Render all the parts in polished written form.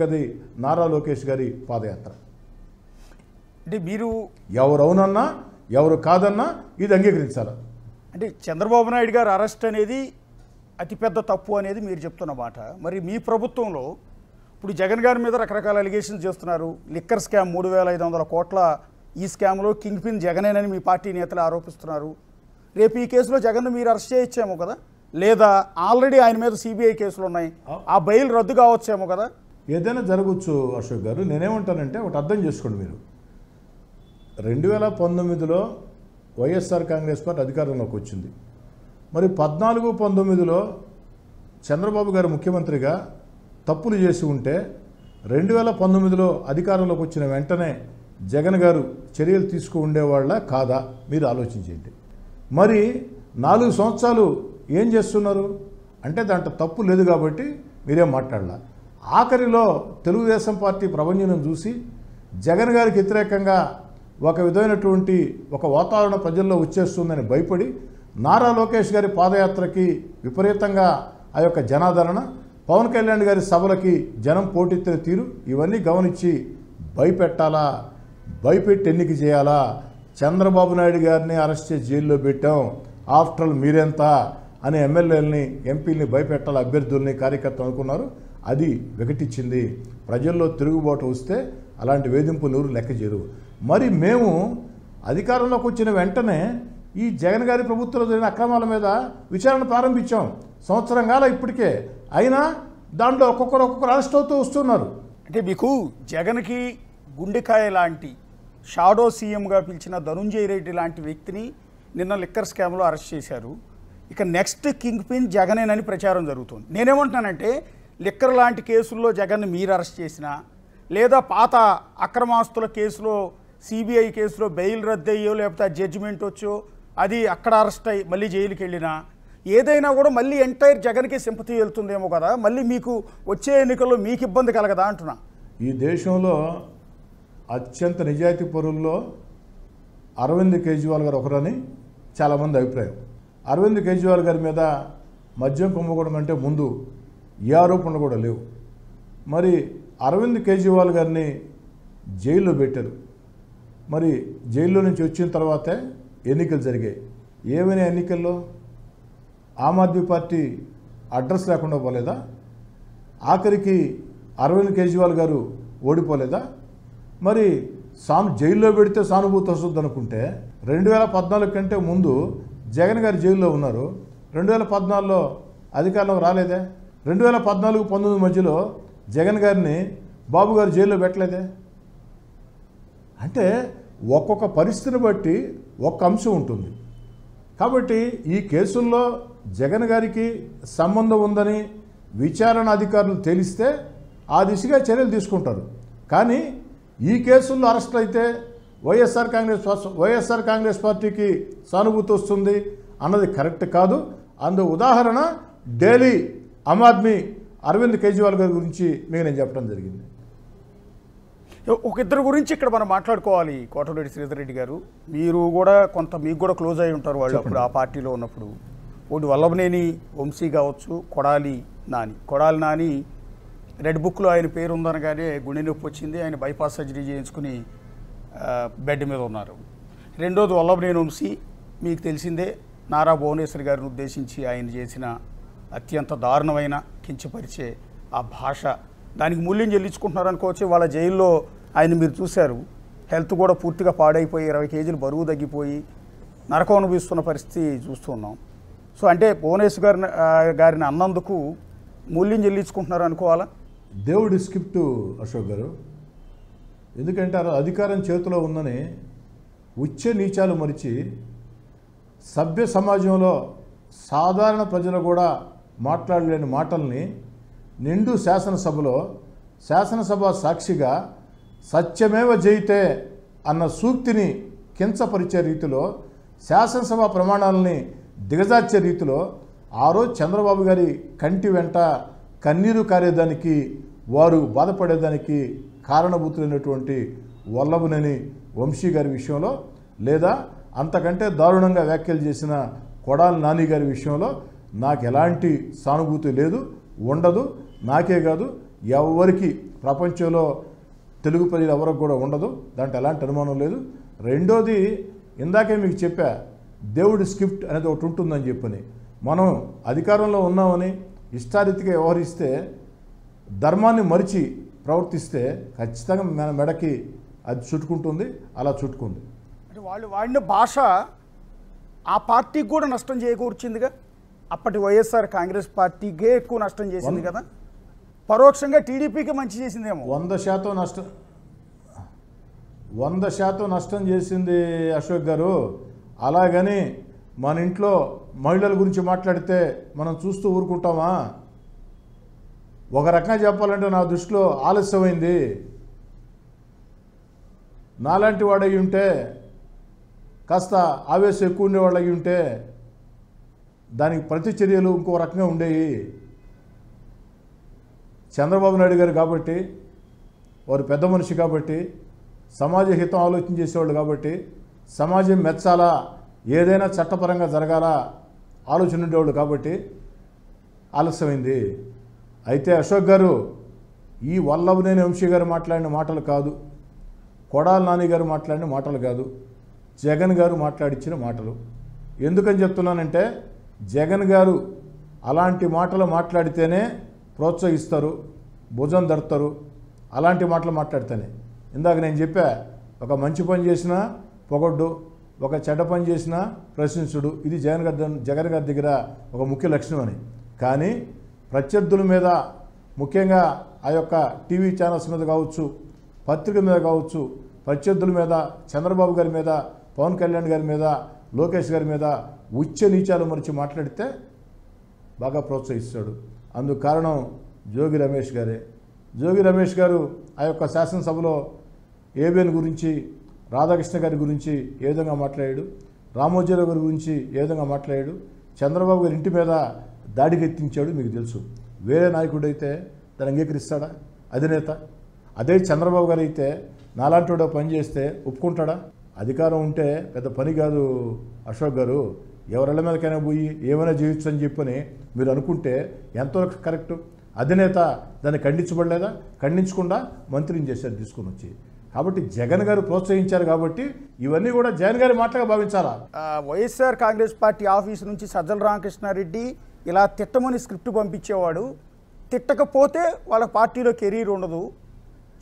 గది నారా లోకేష్ గారి పాదయాత్ర. అంటే మీరు ఎవరు అవునన్నా ఎవరు కాదన్నా ఇది అంగీకరించాలి. అంటే చంద్రబాబు నాయుడు గారు అరెస్ట్ అనేది అతిపెద్ద తప్పు అనేది మీరు చెప్తున్న మాట. మరి మీ ప్రభుత్వంలో ఇప్పుడు జగన్ గారి మీద రకరకాల అలిగేషన్స్ చేస్తున్నారు. లిక్కర్ స్కామ్ 3,500 కోట్ల ఈ స్కామ్లో కింగ్ పిన్ జగనేనని మీ పార్టీ నేతలు ఆరోపిస్తున్నారు. రేపు ఈ కేసులో జగన్ను మీరు అరెస్ట్ చేయొచ్చేమో కదా, లేదా ఆల్రెడీ ఆయన మీద సిబిఐ కేసులు ఉన్నాయి, ఆ బెయిల్ రద్దు కావచ్చేమో కదా. ఏదైనా జరగవచ్చు అశోక్ గారు. నేనేమంటానంటే ఒకటి అర్థం చేసుకోండి. మీరు 2019లో వైఎస్ఆర్ కాంగ్రెస్ పార్టీ అధికారంలోకి వచ్చింది. మరి 14-19లో చంద్రబాబు గారు ముఖ్యమంత్రిగా తప్పులు చేసి ఉంటే 2019లో అధికారంలోకి వచ్చిన వెంటనే జగన్ గారు చర్యలు తీసుకు ఉండేవాళ్ళ కాదా మీరు ఆలోచించండి. మరి 4 సంవత్సరాలు ఏం చేస్తున్నారు అంటే దాంట్లో తప్పు లేదు కాబట్టి మీరేం మాట్లాడాల. ఆఖరిలో తెలుగుదేశం పార్టీ ప్రభంజనం చూసి జగన్ గారికి వ్యతిరేకంగా ఒక విధమైనటువంటి ఒక వాతావరణం ప్రజల్లో వచ్చేస్తుందని భయపడి నారా లోకేష్ గారి పాదయాత్రకి విపరీతంగా ఆ యొక్క జనాదరణ, పవన్ కళ్యాణ్ గారి సభలకి జనం పోటెత్తిన తీరు ఇవన్నీ గమనించి భయపెట్టాలా, భయపెట్టి ఎన్నిక చేయాలా, చంద్రబాబు నాయుడు గారిని అరెస్ట్ చేసి జైల్లో పెట్టాం, ఆఫ్టర్ ఆల్ మీరెంత అని ఎమ్మెల్యేలని ఎంపీలని భయపెట్టాలి, అభ్యర్థుల్ని కార్యకర్తలు అనుకున్నారు. అది వికటించింది. ప్రజల్లో తిరుగుబాటు వస్తే అలాంటి వేధింపులు ఎవరు లెక్క చేయరు. మరి మేము అధికారంలోకి వచ్చిన వెంటనే ఈ జగన్ గారి ప్రభుత్వంలో జరిగిన అక్రమాల మీద విచారణ ప్రారంభించాం. సంవత్సరం కాల ఇప్పటికే అయినా దాంట్లో ఒక్కొక్కరు అరెస్ట్ అవుతూ వస్తున్నారు. అంటే మీకు జగన్కి గుండెకాయ లాంటి షాడో సీఎంగా పిలిచిన ధనుంజయ రెడ్డి లాంటి వ్యక్తిని నిన్న లిక్కర్ స్కామ్లో అరెస్ట్ చేశారు. ఇక నెక్స్ట్ కింగ్ పిన్ జగనేనని ప్రచారం జరుగుతుంది. నేనేమంటున్నానంటే లిక్కర్ లాంటి కేసుల్లో జగన్ని మీరు అరెస్ట్ చేసినా, లేదా పాత అక్రమాస్తుల కేసులో సిబిఐ కేసులో బెయిల్ రద్దయ్యో లేకపోతే జడ్జిమెంట్ వచ్చో అది అక్కడ అరెస్ట్ అయ్యి మళ్ళీ జైలుకి వెళ్ళినా, ఏదైనా కూడా మళ్ళీ ఎంటైర్ జగన్కి సింపతి వెళ్తుందేమో కదా, మళ్ళీ మీకు వచ్చే ఎన్నికల్లో మీకు ఇబ్బంది కలగదా అంటున్నా. ఈ దేశంలో అత్యంత నిజాయితీ పరుల్లో అరవింద్ కేజ్రీవాల్ గారు ఒకరని చాలామంది అభిప్రాయం. అరవింద్ కేజ్రీవాల్ గారి మీద మద్యం కుంభకోణం కంటే ముందు ఏ ఆరోపణలు కూడా లేవు. మరి అరవింద్ కేజ్రీవాల్ గారిని జైల్లో పెట్టారు. మరి జైల్లో నుంచి వచ్చిన తర్వాతే ఎన్నికలు జరిగాయి. ఏమైనా ఎన్నికల్లో ఆమ్ ఆద్మీ పార్టీ అడ్రస్ లేకుండా పోలేదా? ఆఖరికి అరవింద్ కేజ్రీవాల్ గారు ఓడిపోలేదా? మరి జైల్లో పెడితే సానుభూతి వస్తుంది అనుకుంటే 2014 కంటే ముందు జగన్ గారు జైల్లో ఉన్నారు. 2014లో అధికారంలోకి రాలేదే. 2014-19 మధ్యలో జగన్ గారిని బాబు గారు జైల్లో పెట్టలేదే. అంటే ఒక్కొక్క పరిస్థితిని బట్టి ఒక్క అంశం ఉంటుంది. కాబట్టి ఈ కేసుల్లో జగన్ గారికి సంబంధం ఉందని విచారణ అధికారులు తేలిస్తే ఆ దిశగా చర్యలు తీసుకుంటారు. కానీ ఈ కేసుల్లో అరెస్టులు అయితే వైఎస్ఆర్ కాంగ్రెస్ పార్టీకి సానుభూతి వస్తుంది అన్నది కరెక్ట్ కాదు. అందు ఉదాహరణ ఢిల్లీ ఆమ్ ఆద్మీ అరవింద్ కేజ్రీవాల్ గారి గురించి మీకు నేను చెప్పడం జరిగింది. ఒక ఇద్దరు గురించి ఇక్కడ మనం మాట్లాడుకోవాలి. కోటమిరెడ్డి శ్రీధర్ రెడ్డి గారు, మీరు కూడా మీకు కూడా క్లోజ్ అయి ఉంటారు వాళ్ళు అప్పుడు ఆ పార్టీలో ఉన్నప్పుడు. ఒకటి వల్లభనేని వంశీ కావచ్చు, కొడాలి నాని రెడ్ బుక్లో ఆయన పేరు ఉందనగానే గుండె నొప్పి వచ్చింది, ఆయన బైపాస్ సర్జరీ చేయించుకుని బెడ్ మీద ఉన్నారు. రెండోది వల్లభనేని వంశీ, మీకు తెలిసిందే నారా భువనేశ్వర్ గారిని ఉద్దేశించి ఆయన చేసిన అత్యంత దారుణమైన కించపరిచే ఆ భాష, దానికి మూల్యం చెల్లించుకుంటున్నారు అనుకోవచ్చు. వాళ్ళ జైల్లో ఆయన మీరు చూశారు, హెల్త్ కూడా పూర్తిగా పాడైపోయి 20 కేజీలు బరువు తగ్గిపోయి నరకం అనుభవిస్తున్న పరిస్థితి చూస్తున్నాం. సో అంటే భువనేశ్వర్ గారిని అన్నందుకు మూల్యం చెల్లించుకుంటున్నారు అనుకోవాలా? దేవుడి స్క్రిప్ట్ అశోక్ గారు. ఎందుకంటే అధికారం చేతిలో ఉందని ఉచ్చ నీచాలు మరిచి సభ్య సమాజంలో సాధారణ ప్రజలు కూడా మాట్లాడలేని మాటల్ని నిండు శాసనసభ సాక్షిగా సత్యమేవ జయితే అన్న సూక్తిని కించపరిచే రీతిలో శాసనసభ ప్రమాణాలని దిగజార్చే రీతిలో ఆ రోజు చంద్రబాబు గారి కంటి వెంట కన్నీరు కారేదానికి, వారు బాధపడేదానికి కారణభూతులైనటువంటి వల్లభనేని వంశీ గారి విషయంలో, లేదా అంతకంటే దారుణంగా వ్యాఖ్యలు చేసిన కొడాలి నాని గారి విషయంలో నాకు ఎలాంటి సానుభూతి లేదు, ఉండదు. నాకే కాదు ఎవరికి ప్రపంచంలో తెలుగు ప్రజలు ఎవరికి కూడా ఉండదు, దాంట్లో ఎలాంటి అనుమానం లేదు. రెండోది ఇందాకే మీకు చెప్పా, దేవుడి స్క్రిప్ట్ అనేది ఒకటి ఉంటుందని చెప్పని. మనం అధికారంలో ఉన్నామని ఇష్టారీతిగా వ్యవహరిస్తే, ధర్మాన్ని మరిచి ప్రవర్తిస్తే ఖచ్చితంగా మన మెడకి అది చుట్టుకుంటుంది. అలా చుట్టుకుంది. అంటే వాళ్ళు వాడిన భాష ఆ పార్టీకి కూడా నష్టం చేకూర్చిందిగా. అప్పటి వైఎస్ఆర్ కాంగ్రెస్ పార్టీకే ఎక్కువ నష్టం చేసింది కదా, పరోక్షంగా టీడీపీకి మంచి చేసిందేమో. 100% నష్టం చేసింది అశోక్ గారు. అలాగని మన ఇంట్లో మహిళల గురించి మాట్లాడితే మనం చూస్తూ ఊరుకుంటామా? ఒక రకంగా చెప్పాలంటే నా దృష్టిలో ఆలస్యమైంది. నాలాంటి వాడయి ఉంటే, కాస్త ఆవేశం ఎక్కువ ఉండేవాళ్ళు అయి ఉంటే దానికి ప్రతి చర్యలు ఇంకో రకంగా ఉండేవి. చంద్రబాబు నాయుడు గారు కాబట్టి, వారు పెద్ద మనిషి కాబట్టి, సమాజ హితం ఆలోచన చేసేవాళ్ళు కాబట్టి, సమాజం మెచ్చాలా, ఏదైనా చట్టపరంగా జరగాల ఆలోచన ఉండేవాళ్ళు కాబట్టి ఆలస్యమైంది. అయితే అశోక్ గారు, ఈ వల్లభనేని వంశీ గారు మాట్లాడిన మాటలు కాదు, కొడాలి నాని గారు మాట్లాడిన మాటలు కాదు, జగన్ గారు మాట్లాడించిన మాటలు. ఎందుకని చెప్తున్నానంటే, జగన్ గారు అలాంటి మాటలు మాట్లాడితేనే ప్రోత్సహిస్తారు, భుజం దడతారు. అలాంటి మాటలు మాట్లాడితేనే. ఇందాక నేను చెప్పా, ఒక మంచి పని చేసినా పొగడ్డు, ఒక చెడ్డ పని చేసినా ప్రశంసుడు. ఇది జగన్ గారి దగ్గర ఒక ముఖ్య లక్షణం అని. కానీ ప్రత్యర్థుల మీద, ముఖ్యంగా ఆ యొక్క టీవీ ఛానల్స్ మీద కావచ్చు, పత్రికల మీద కావచ్చు, ప్రత్యర్థుల మీద, చంద్రబాబు గారి మీద, పవన్ కళ్యాణ్ గారి మీద, లోకేష్ గారి మీద ఉచ్చ నీచాలు మరిచి మాట్లాడితే బాగా ప్రోత్సహిస్తాడు. అందుకు కారణం జోగి రమేష్ గారే. జోగి రమేష్ గారు ఆ యొక్క శాసనసభలో ఏబిఎన్ గురించి, రాధాకృష్ణ గారి గురించి ఏ విధంగా మాట్లాడాడు, రామోజీరావు గారి గురించి ఏ విధంగా మాట్లాడాడు, చంద్రబాబు గారి ఇంటి మీద దాడికి ఎత్తించాడు మీకు తెలుసు. వేరే నాయకుడు అయితే దాన్ని అంగీకరిస్తాడా? అధినేత. అదే చంద్రబాబు గారు అయితే నాలాంటి వాడు పని చేస్తే ఒప్పుకుంటాడా? అధికారం ఉంటే పెద్ద పని కాదు అశోక్ గారు. ఎవరెళ్ళ మీదకైనా పోయి ఏమైనా చేయొచ్చు అని చెప్పని మీరు అనుకుంటే ఎంతవరకు కరెక్టు? అధినేత దాన్ని ఖండించబడలేదా? ఖండించకుండా మంత్రిని చేశారు తీసుకుని వచ్చి. కాబట్టి జగన్ గారు ప్రోత్సహించారు కాబట్టి ఇవన్నీ కూడా జగన్ గారి మాటలుగా భావించాలా. వైఎస్ఆర్ కాంగ్రెస్ పార్టీ ఆఫీసు నుంచి సజ్జల రామకృష్ణారెడ్డి ఇలా తిట్టమని స్క్రిప్ట్ పంపించేవాడు. తిట్టకపోతే వాళ్ళ పార్టీలో కెరీర్ ఉండదు.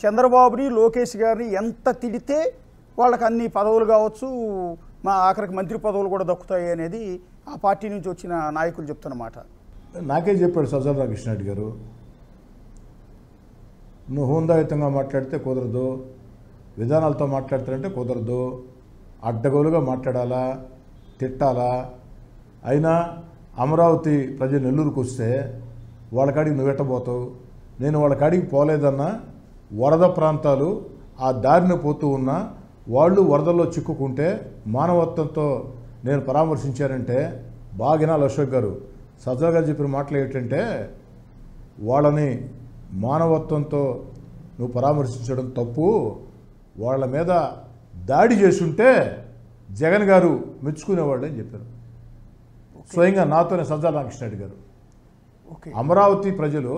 చంద్రబాబుని, లోకేష్ గారిని ఎంత తిడితే వాళ్ళకి అన్ని పదవులు కావచ్చు, మా ఆఖరికి మంత్రి పదవులు కూడా దక్కుతాయి అనేది ఆ పార్టీ నుంచి వచ్చిన నాయకులు చెప్తున్నమాట. నాకే చెప్పాడు సజ్జల రామకృష్ణారెడ్డి గారు, నువ్వు హోందాయుతంగా మాట్లాడితే కుదరదు, విధానాలతో మాట్లాడతారంటే కుదరదు, అడ్డగోలుగా మాట్లాడాలా, తిట్టాలా. అయినా అమరావతి ప్రజలు నెల్లూరుకు వస్తే వాళ్ళ కాడికి నువ్వు ఎట్టబోతావు? నేను వాళ్ళ కాడికి పోలేదన్నా, వరద ప్రాంతాలు ఆ దారిన పోతూ ఉన్నా వాళ్ళు వరదల్లో చిక్కుకుంటే మానవత్వంతో నేను పరామర్శించారంటే బాగినాలు అశోక్ గారు. సజ్జల గారు చెప్పిన మాటలు ఏంటంటే, వాళ్ళని మానవత్వంతో నువ్వు పరామర్శించడం తప్పు, వాళ్ళ మీద దాడి చేసుంటే జగన్ గారు మెచ్చుకునేవాళ్ళు అని చెప్పారు. స్వయంగా నాతోనే సజ్జల రామకృష్ణారెడ్డి గారు. అమరావతి ప్రజలు,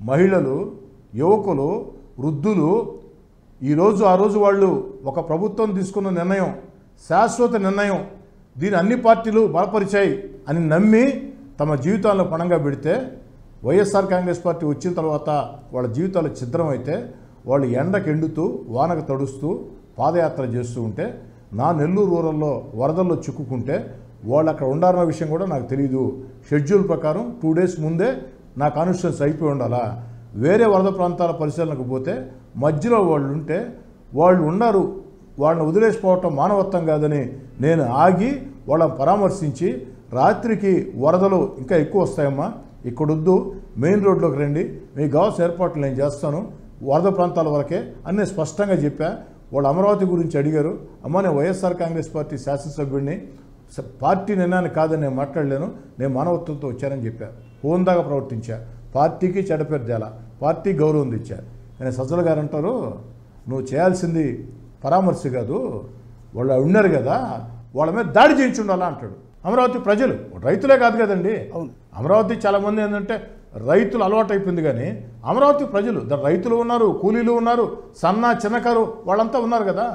మహిళలు, యువకులు, వృద్ధులు ఈరోజు ఆ రోజు వాళ్ళు ఒక ప్రభుత్వం తీసుకున్న నిర్ణయం శాశ్వత నిర్ణయం, దీన్ని అన్ని పార్టీలు బలపరిచాయి అని నమ్మి తమ జీవితాలను పణంగా పెడితే, వైఎస్ఆర్ కాంగ్రెస్ పార్టీ వచ్చిన తర్వాత వాళ్ళ జీవితాలు ఛిద్రమైతే, వాళ్ళు ఎండకు ఎండుతూ వానకు తడుస్తూ పాదయాత్ర చేస్తూ ఉంటే, నా నెల్లూరు రూరల్లో వరదల్లో చిక్కుకుంటే వాళ్ళు అక్కడ ఉండాలన్న విషయం కూడా నాకు తెలియదు. షెడ్యూల్ ప్రకారం 2 days ముందే నా కాన్స్టిట్యూన్స్ అయిపోయి ఉండాలా. వేరే వరద ప్రాంతాల పరిశీలనకు పోతే మధ్యలో వాళ్ళు ఉంటే వాళ్ళు ఉన్నారు, వాళ్ళని వదిలేసిపోవటం మానవత్వం కాదని నేను ఆగి వాళ్ళని పరామర్శించి, రాత్రికి వరదలు ఇంకా ఎక్కువ వస్తాయమ్మా, ఇక్కడొద్దు, మెయిన్ రోడ్లోకి రండి, మీకు కావాల్సిన ఏర్పాట్లు నేను చేస్తాను, వరద ప్రాంతాల వరకే అన్నీ స్పష్టంగా చెప్పా. వాళ్ళు అమరావతి గురించి అడిగారు. అమ్మ, నేను వైఎస్ఆర్ కాంగ్రెస్ పార్టీ శాసనసభ్యుడిని, పార్టీ నిర్ణయాన్ని కాదని నేను మాట్లాడలేను, నేను మానవత్వంతో వచ్చానని చెప్పా. హోందాగా ప్రవర్తించా, పార్టీకి చెడ్డపేరు తేలా, పార్టీ గౌరవం తెచ్చా. కానీ సజ్జల గారు అంటారు, నువ్వు చేయాల్సింది పరామర్శ కాదు, వాళ్ళు ఉన్నారు కదా వాళ్ళ మీద దాడి చేయించి ఉండాలా అంటాడు. అమరావతి ప్రజలు, రైతులే కాదు కదండి. అవును, అమరావతి చాలామంది ఏంటంటే రైతులు అలవాటైపోయింది. కానీ అమరావతి ప్రజలు రైతులు ఉన్నారు, కూలీలు ఉన్నారు, సన్న చిన్నకారు వాళ్ళంతా ఉన్నారు కదా.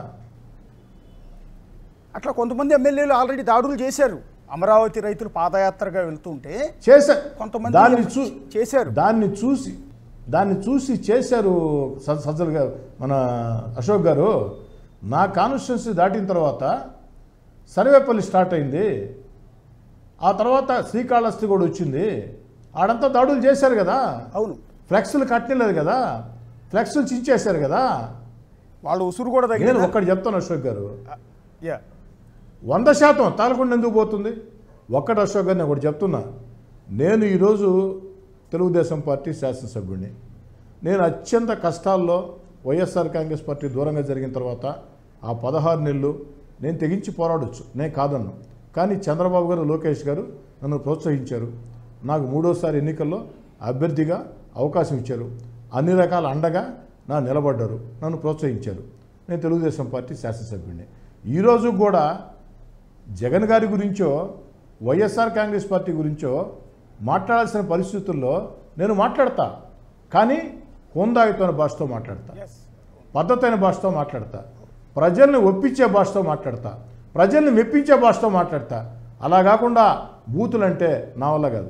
అట్లా కొంతమంది ఎమ్మెల్యేలు ఆల్రెడీ దాడులు చేశారు. అమరావతి రైతులు పాదయాత్రగా వెళ్తుంటే చేశారు, కొంతమంది చేశారు, దాన్ని చూసి చేశారు. సజ్జలు గారు, మన అశోక్ గారు, నా కాన్స్టిట్యున్సీ దాటిన తర్వాత సర్వేపల్లి స్టార్ట్ అయింది, ఆ తర్వాత శ్రీకాళహస్తి కూడా వచ్చింది, ఆడంతా దాడులు చేశారు కదా. అవును, ఫ్లెక్స్లు కట్టలేదు కదా, ఫ్లెక్స్లు చించేశారు కదా. వాళ్ళు ఉసురు కూడా నేను ఒక్కటి చెప్తాను అశోక్ గారు, యా 100% తాలకుండా ఎందుకు పోతుంది? ఒక్కటి అశోక్ గారు, నేను ఒకటి చెప్తున్నా. నేను ఈరోజు తెలుగుదేశం పార్టీ శాసనసభ్యుడిని. నేను అత్యంత కష్టాల్లో వైఎస్ఆర్ కాంగ్రెస్ పార్టీ దూరంగా జరిగిన తర్వాత ఆ 16 నెలలు నేను తెగించి పోరాడొచ్చు, నేను కాదన్ను. కానీ చంద్రబాబు గారు, లోకేష్ గారు నన్ను ప్రోత్సహించారు. నాకు 3వ ఎన్నికల్లో అభ్యర్థిగా అవకాశం ఇచ్చారు. అన్ని రకాల అండగా నిలబడ్డారు, నన్ను ప్రోత్సహించారు. నేను తెలుగుదేశం పార్టీ శాసనసభ్యుడిని. ఈరోజు కూడా జగన్ గారి గురించో వైఎస్ఆర్ కాంగ్రెస్ పార్టీ గురించో మాట్లాడాల్సిన పరిస్థితుల్లో నేను మాట్లాడతా. కానీ హోందాయుతమైన భాషతో మాట్లాడతా, పద్ధతైన భాషతో మాట్లాడతా, ప్రజల్ని ఒప్పించే భాషతో మాట్లాడతా, ప్రజల్ని మెప్పించే భాషతో మాట్లాడతా. అలా కాకుండా బూతులంటే నా వల్ల కాదు.